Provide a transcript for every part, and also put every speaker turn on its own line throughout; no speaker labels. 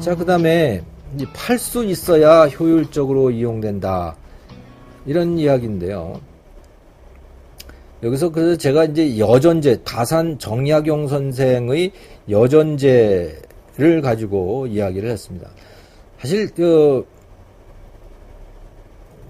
자, 그 다음에 팔 수 있어야 효율적으로 이용된다. 이런 이야기인데요. 여기서 그래서 제가 이제 여전제, 다산 정약용 선생의 여전제를 가지고 이야기를 했습니다. 사실,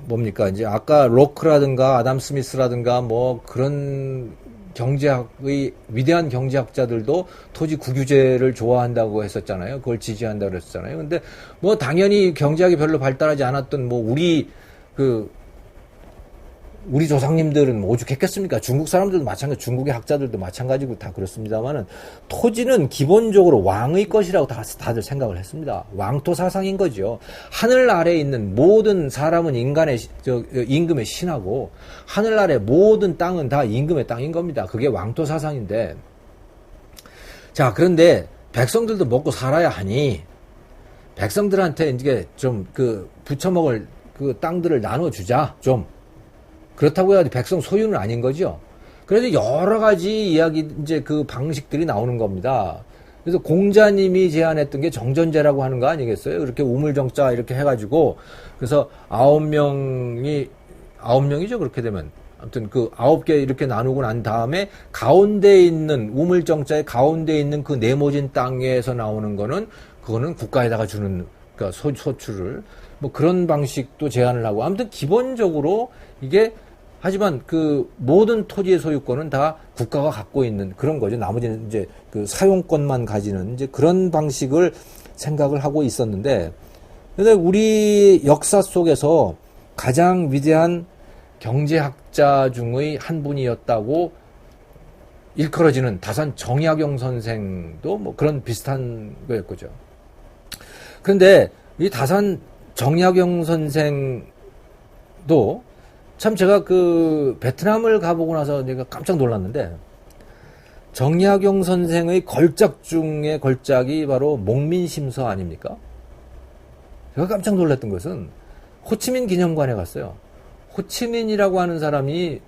뭡니까, 이제 아까 로크라든가 아담 스미스라든가 뭐 그런 경제학의 위대한 경제학자들도 토지 국유제를 좋아한다고 했었잖아요. 그걸 지지한다고 그랬었잖아요. 근데 뭐 당연히 경제학이 별로 발달하지 않았던 뭐 우리 조상님들은 뭐 오죽했겠습니까? 중국 사람들도 마찬가지, 중국의 학자들도 마찬가지고 다 그렇습니다만은 토지는 기본적으로 왕의 것이라고 다들 생각을 했습니다. 왕토 사상인 거죠. 하늘 아래에 있는 모든 사람은 임금의 신하고 하늘 아래 모든 땅은 다 임금의 땅인 겁니다. 그게 왕토 사상인데, 자, 그런데 백성들도 먹고 살아야 하니 백성들한테 이제 좀 부쳐먹을 그 땅들을 나눠주자 좀. 그렇다고 해야 백성 소유는 아닌 거죠. 그래서 여러 가지 이야기, 이제 그 방식들이 나오는 겁니다. 그래서 공자님이 제안했던 게 정전제라고 하는 거 아니겠어요? 이렇게 우물정자 이렇게 해가지고, 그래서 9명이죠, 그렇게 되면. 아무튼 그 9개 이렇게 나누고 난 다음에 가운데에 있는, 우물정자의 가운데에 있는 그 네모진 땅에서 나오는 거는, 그거는 국가에다가 주는, 그러니까 소출을, 뭐 그런 방식도 제안을 하고, 아무튼 기본적으로 이게, 하지만 그 모든 토지의 소유권은 다 국가가 갖고 있는 그런 거죠. 나머지는 이제 그 사용권만 가지는 이제 그런 방식을 생각을 하고 있었는데, 근데 우리 역사 속에서 가장 위대한 경제학자 중의 한 분이었다고 일컬어지는 다산 정약용 선생도 뭐 그런 비슷한 거였죠. 그런데 이 다산 정약용 선생도 참 제가 그 베트남을 가보고 나서 내가 깜짝 놀랐는데, 정약용 선생의 걸작 중에 걸작이 바로 목민심서 아닙니까? 제가 깜짝 놀랐던 것은 호치민 기념관에 갔어요. 호치민이라고 하는 사람이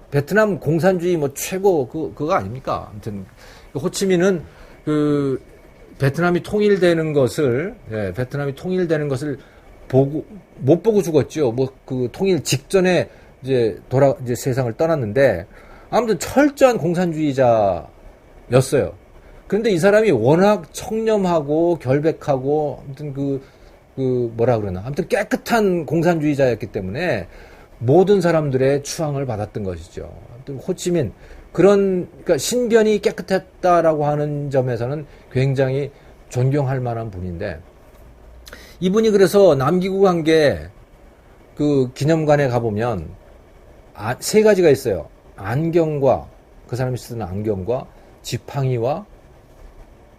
베트남 공산주의 뭐 최고 그거 아닙니까? 아무튼 호치민은 그 베트남이 통일되는 것을 못 보고 죽었죠. 뭐 그 통일 직전에 이제 세상을 떠났는데, 아무튼 철저한 공산주의자였어요. 그런데 이 사람이 워낙 청렴하고 결백하고, 아무튼 아무튼 깨끗한 공산주의자였기 때문에 모든 사람들의 추앙을 받았던 것이죠. 아무튼 호치민, 그러니까 신변이 깨끗했다라고 하는 점에서는 굉장히 존경할 만한 분인데, 이분이 그래서 남기고 간 게 그 기념관에 가보면 세 가지가 있어요. 안경과, 그 사람이 쓰는 안경과 지팡이와,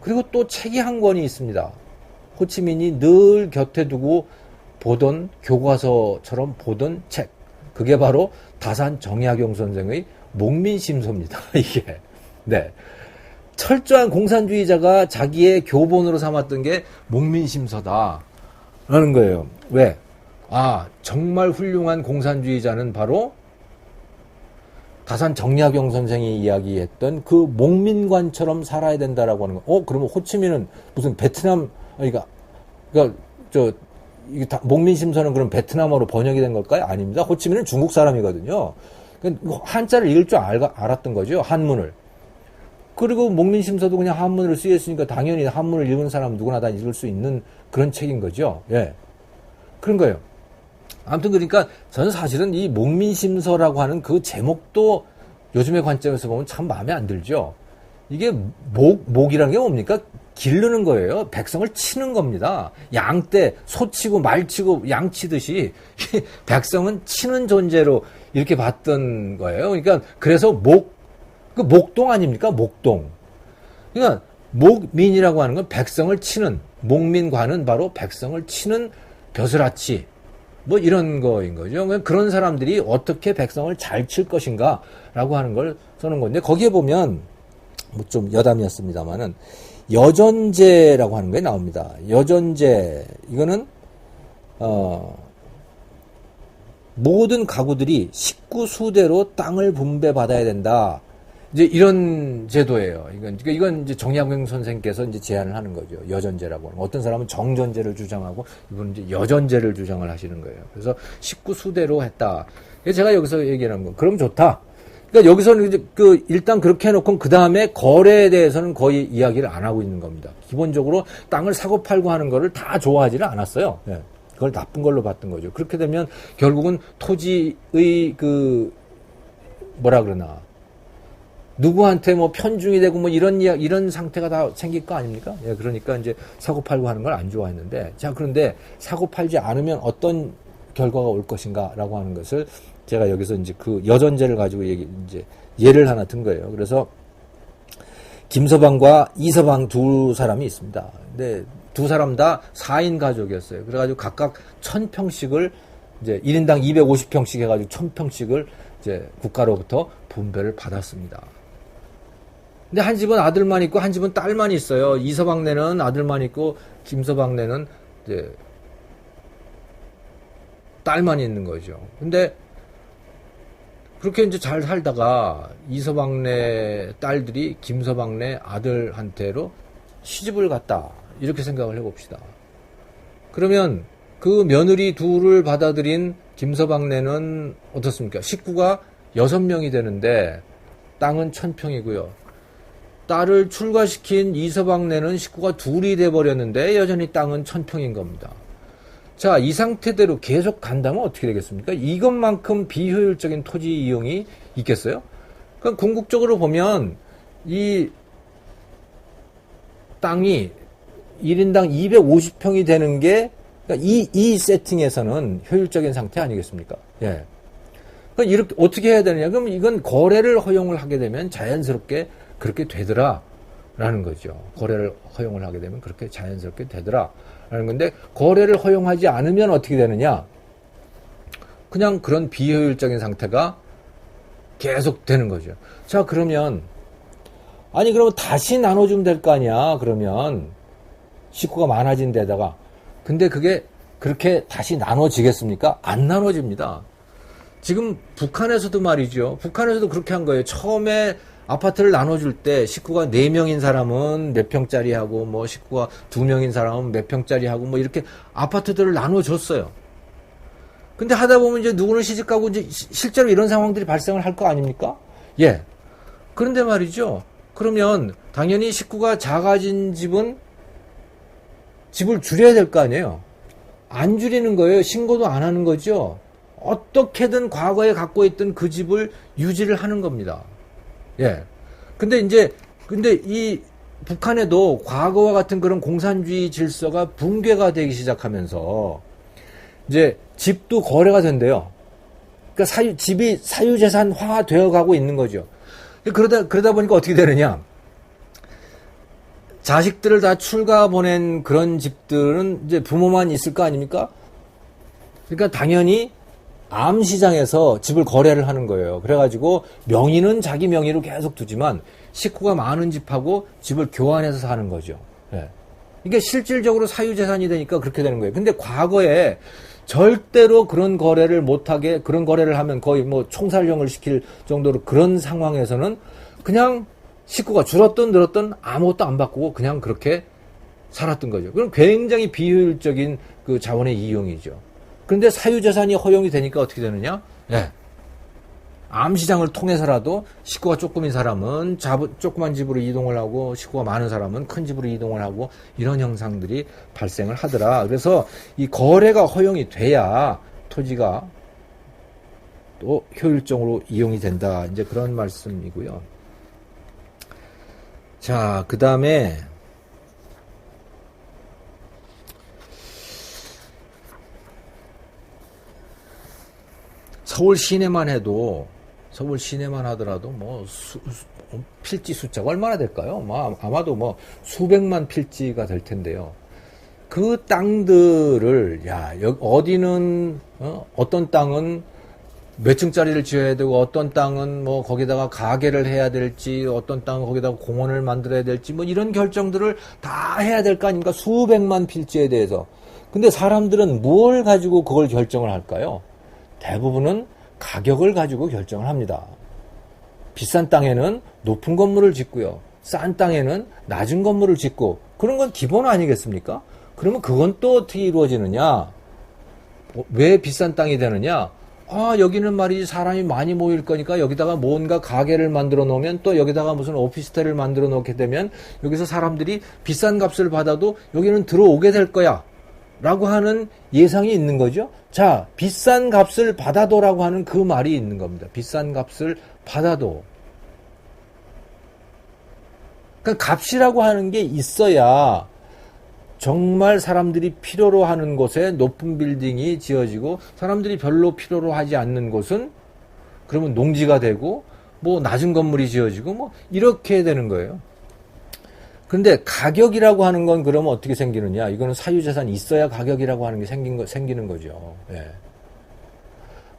그리고 또 책이 한 권이 있습니다. 호치민이 늘 곁에 두고 보던, 교과서처럼 보던 책. 그게 바로 다산 정약용 선생의 목민심서입니다. 이게. 네. 철저한 공산주의자가 자기의 교본으로 삼았던 게 목민심서다. 라는 거예요. 왜? 정말 훌륭한 공산주의자는 바로 다산 정약용 선생이 이야기했던 그 목민관처럼 살아야 된다라고 하는 거. 그러면 호치민은 무슨 베트남, 목민심서는 그럼 베트남어로 번역이 된 걸까요? 아닙니다. 호치민은 중국 사람이거든요. 한자를 읽을 줄 알았던 거죠. 한문을. 그리고 목민심서도 그냥 한문으로 쓰였으니까 당연히 한문을 읽은 사람 누구나 다 읽을 수 있는 그런 책인 거죠. 예. 그런 거예요. 아무튼 그러니까 저는 사실은 이 목민심서라고 하는 그 제목도 요즘의 관점에서 보면 참 마음에 안 들죠. 이게 목이라는 게 뭡니까? 기르는 거예요. 백성을 치는 겁니다. 양 때 소 치고 말 치고 양 치듯이 백성은 치는 존재로 이렇게 봤던 거예요. 그러니까 그래서 목동 아닙니까? 목동. 그러니까 목민이라고 하는 건 백성을 치는, 목민관은 바로 백성을 치는 벼슬아치, 뭐 이런 거인 거죠. 그런 사람들이 어떻게 백성을 잘 칠 것인가라고 하는 걸 써놓은 건데, 거기에 보면 뭐 좀 여담이었습니다만은 여전제라고 하는 게 나옵니다. 여전제, 이거는 모든 가구들이 식구 수대로 땅을 분배받아야 된다. 이제 이런 제도예요. 이건 이제 정약용 선생께서 이제 제안을 하는 거죠. 여전제라고 하는 거. 어떤 사람은 정전제를 주장하고 이분은 이제 여전제를 주장을 하시는 거예요. 그래서 식구 수대로 했다. 제가 여기서 얘기하는 거. 그럼 좋다. 그러니까 여기서는 이제 일단 그렇게 해놓고 그 다음에 거래에 대해서는 거의 이야기를 안 하고 있는 겁니다. 기본적으로 땅을 사고 팔고 하는 거를 다 좋아하지는 않았어요. 예. 그걸 나쁜 걸로 봤던 거죠. 그렇게 되면 결국은 토지의 뭐라 그러나 누구한테 뭐 편중이 되고 뭐 이런 상태가 다 생길 거 아닙니까? 예, 그러니까 이제 사고 팔고 하는 걸 안 좋아했는데, 자, 그런데 사고 팔지 않으면 어떤 결과가 올 것인가라고 하는 것을 제가 여기서 이제 그 여전제를 가지고 이제 예를 하나 든 거예요. 그래서 김서방과 이서방 두 사람이 있습니다. 근데 두 사람 다 4인 가족이었어요. 그래가지고 각각 1000평씩을 이제 1인당 250평씩 해가지고 1000평씩을 이제 국가로부터 분배를 받았습니다. 근데 한 집은 아들만 있고 한 집은 딸만 있어요. 이서방네는 아들만 있고 김서방네는 이제 딸만 있는 거죠. 근데 그렇게 이제 잘 살다가 이서방네 딸들이 김서방네 아들한테로 시집을 갔다. 이렇게 생각을 해봅시다. 그러면 그 며느리 둘을 받아들인 김서방네는 어떻습니까? 식구가 6명이 되는데 땅은 1000평이고요. 딸을 출가시킨 이서방네는 식구가 둘이 돼버렸는데 여전히 땅은 1000평인 겁니다. 자, 이 상태대로 계속 간다면 어떻게 되겠습니까? 이것만큼 비효율적인 토지 이용이 있겠어요? 그러니까 궁극적으로 보면 이 땅이 1인당 250평이 되는 게 그러니까 이 세팅에서는 효율적인 상태 아니겠습니까? 예. 그러니까 이렇게 어떻게 해야 되느냐? 그럼 이건 거래를 허용을 하게 되면 자연스럽게 그렇게 되더라라는 거죠. 거래를 허용을 하게 되면 그렇게 자연스럽게 되더라라는 건데 거래를 허용하지 않으면 어떻게 되느냐? 그냥 그런 비효율적인 상태가 계속 되는 거죠. 자, 그러면 그러면 다시 나눠주면 될 거 아니야? 그러면 식구가 많아진 데다가 근데 그게 그렇게 다시 나눠지겠습니까? 안 나눠집니다. 지금 북한에서도 말이죠. 북한에서도 그렇게 한 거예요. 처음에 아파트를 나눠줄 때 식구가 4명인 사람은 몇 평짜리 하고 뭐 식구가 2명인 사람은 몇 평짜리 하고 뭐 이렇게 아파트들을 나눠줬어요. 근데 하다 보면 이제 누구는 시집가고 이제 실제로 이런 상황들이 발생을 할 거 아닙니까? 예. 그런데 말이죠. 그러면 당연히 식구가 작아진 집은 집을 줄여야 될 거 아니에요. 안 줄이는 거예요. 신고도 안 하는 거죠. 어떻게든 과거에 갖고 있던 그 집을 유지를 하는 겁니다. 예. 근데 이 북한에도 과거와 같은 그런 공산주의 질서가 붕괴가 되기 시작하면서 이제 집도 거래가 된대요. 그러니까 집이 사유재산화 되어 가고 있는 거죠. 그러다 보니까 어떻게 되느냐. 자식들을 다 출가 보낸 그런 집들은 이제 부모만 있을 거 아닙니까? 그러니까 당연히 암시장에서 집을 거래를 하는 거예요. 그래가지고 명의는 자기 명의로 계속 두지만 식구가 많은 집하고 집을 교환해서 사는 거죠. 예. 이게 실질적으로 사유재산이 되니까 그렇게 되는 거예요. 근데 과거에 절대로 그런 거래를 못하게 그런 거래를 하면 거의 뭐 총살령을 시킬 정도로 그런 상황에서는 그냥 식구가 줄었든 늘었든 아무것도 안 바꾸고 그냥 그렇게 살았던 거죠. 그럼 굉장히 비효율적인 그 자원의 이용이죠. 그런데 사유재산이 허용이 되니까 어떻게 되느냐? 예. 암시장을 통해서라도 식구가 조금인 사람은 조그만 집으로 이동을 하고 식구가 많은 사람은 큰 집으로 이동을 하고 이런 현상들이 발생을 하더라. 그래서 이 거래가 허용이 돼야 토지가 또 효율적으로 이용이 된다. 이제 그런 말씀이고요. 자, 그 다음에 서울 시내만 하더라도 뭐 필지 숫자가 얼마나 될까요? 아마도 뭐 수백만 필지가 될 텐데요. 그 땅들을 어디는 어떤 땅은 몇 층짜리를 지어야 되고 어떤 땅은 뭐 거기다가 가게를 해야 될지 어떤 땅은 거기다가 공원을 만들어야 될지 뭐 이런 결정들을 다 해야 될 거 아닙니까? 수백만 필지에 대해서. 근데 사람들은 뭘 가지고 그걸 결정을 할까요? 대부분은 가격을 가지고 결정을 합니다. 비싼 땅에는 높은 건물을 짓고요. 싼 땅에는 낮은 건물을 짓고 그런 건 기본 아니겠습니까? 그러면 그건 또 어떻게 이루어지느냐? 왜 비싼 땅이 되느냐? 아, 여기는 말이지 사람이 많이 모일 거니까 여기다가 뭔가 가게를 만들어 놓으면 또 여기다가 무슨 오피스텔을 만들어 놓게 되면 여기서 사람들이 비싼 값을 받아도 여기는 들어오게 될 거야. 라고 하는 예상이 있는 거죠. 자, 비싼 값을 받아도라고 하는 그 말이 있는 겁니다. 비싼 값을 받아도. 그러니까 값이라고 하는 게 있어야 정말 사람들이 필요로 하는 곳에 높은 빌딩이 지어지고 사람들이 별로 필요로 하지 않는 곳은 그러면 농지가 되고 뭐 낮은 건물이 지어지고 뭐 이렇게 되는 거예요. 그런데 가격이라고 하는 건 그러면 어떻게 생기느냐? 이거는 사유재산이 있어야 가격이라고 하는 게 생기는 거죠. 예.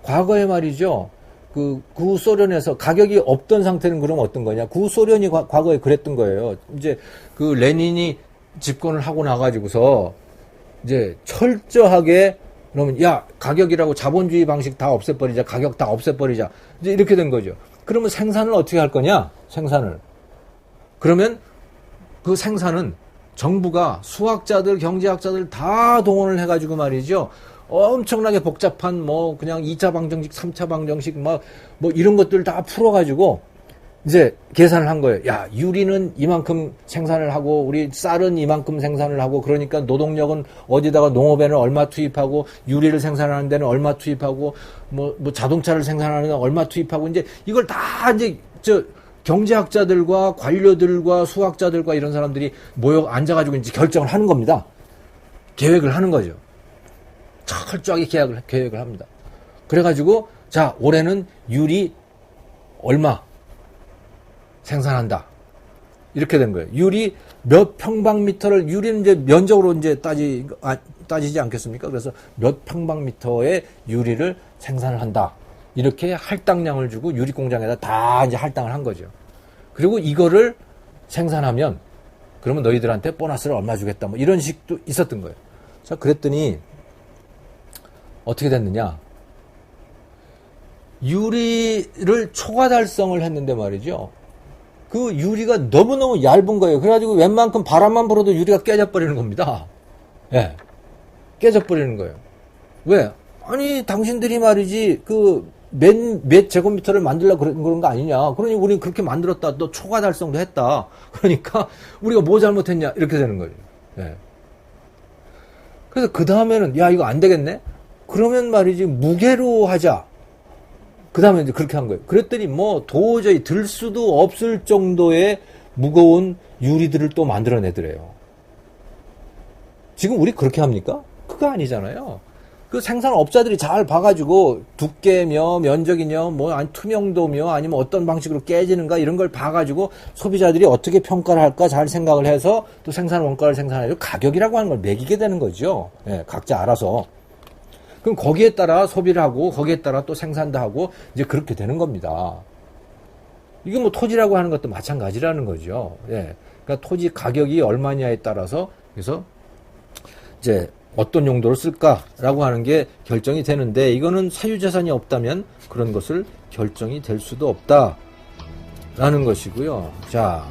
과거에 말이죠. 구소련에서 가격이 없던 상태는 그럼 어떤 거냐? 구소련이 과거에 그랬던 거예요. 이제 그 레닌이 집권을 하고 나가지고서 이제 철저하게 그러면 야, 가격이라고 자본주의 방식 다 없애버리자. 가격 다 없애버리자. 이제 이렇게 된 거죠. 그러면 생산을 어떻게 할 거냐? 생산을. 그러면 그 생산은 정부가 수학자들, 경제학자들 다 동원을 해가지고 말이죠. 엄청나게 복잡한 뭐 그냥 2차 방정식, 3차 방정식 뭐 이런 것들 다 풀어가지고 이제 계산을 한 거예요. 야, 유리는 이만큼 생산을 하고 우리 쌀은 이만큼 생산을 하고 그러니까 노동력은 어디다가 농업에는 얼마 투입하고 유리를 생산하는 데는 얼마 투입하고 뭐 자동차를 생산하는 데는 얼마 투입하고 이제 이걸 다 이제 경제학자들과 관료들과 수학자들과 이런 사람들이 모여 앉아가지고 이제 결정을 하는 겁니다. 계획을 하는 거죠. 철저하게 계획을 합니다. 그래가지고 자, 올해는 유리 얼마 생산한다. 이렇게 된 거예요. 유리 몇 평방미터를 유리는 이제 면적으로 이제 따지지 않겠습니까? 그래서 몇 평방미터의 유리를 생산을 한다. 이렇게 할당량을 주고 유리 공장에다 다 이제 할당을 한 거죠. 그리고 이거를 생산하면 그러면 너희들한테 보너스를 얼마 주겠다. 뭐 이런 식도 있었던 거예요. 자, 그랬더니 어떻게 됐느냐? 유리를 초과 달성을 했는데 말이죠. 그 유리가 너무너무 얇은 거예요. 그래가지고 웬만큼 바람만 불어도 유리가 깨져버리는 겁니다. 예. 깨져버리는 거예요. 왜? 아니, 당신들이 말이지, 몇 제곱미터를 만들려고 그런 거 아니냐. 그러니 우리 그렇게 만들었다. 또 초과 달성도 했다. 그러니까 우리가 뭐 잘못했냐. 이렇게 되는 거죠. 예. 그래서 그 다음에는, 야, 이거 안 되겠네? 그러면 말이지, 무게로 하자. 그 다음에 이제 그렇게 한 거예요. 그랬더니 뭐 도저히 들 수도 없을 정도의 무거운 유리들을 또 만들어내더래요. 지금 우리 그렇게 합니까? 그거 아니잖아요. 그 생산업자들이 잘 봐가지고 두께며 면적이며 뭐 아니 투명도며 아니면 어떤 방식으로 깨지는가 이런 걸 봐가지고 소비자들이 어떻게 평가를 할까 잘 생각을 해서 또 생산 원가를 생산해서 가격이라고 하는 걸 매기게 되는 거죠. 예, 각자 알아서. 그럼 거기에 따라 소비를 하고 거기에 따라 또 생산도 하고 이제 그렇게 되는 겁니다. 이게 뭐 토지라고 하는 것도 마찬가지라는 거죠. 예. 그러니까 토지 가격이 얼마냐에 따라서 그래서 이제 어떤 용도로 쓸까라고 하는 게 결정이 되는데 이거는 사유재산이 없다면 그런 것을 결정이 될 수도 없다라는 것이고요. 자.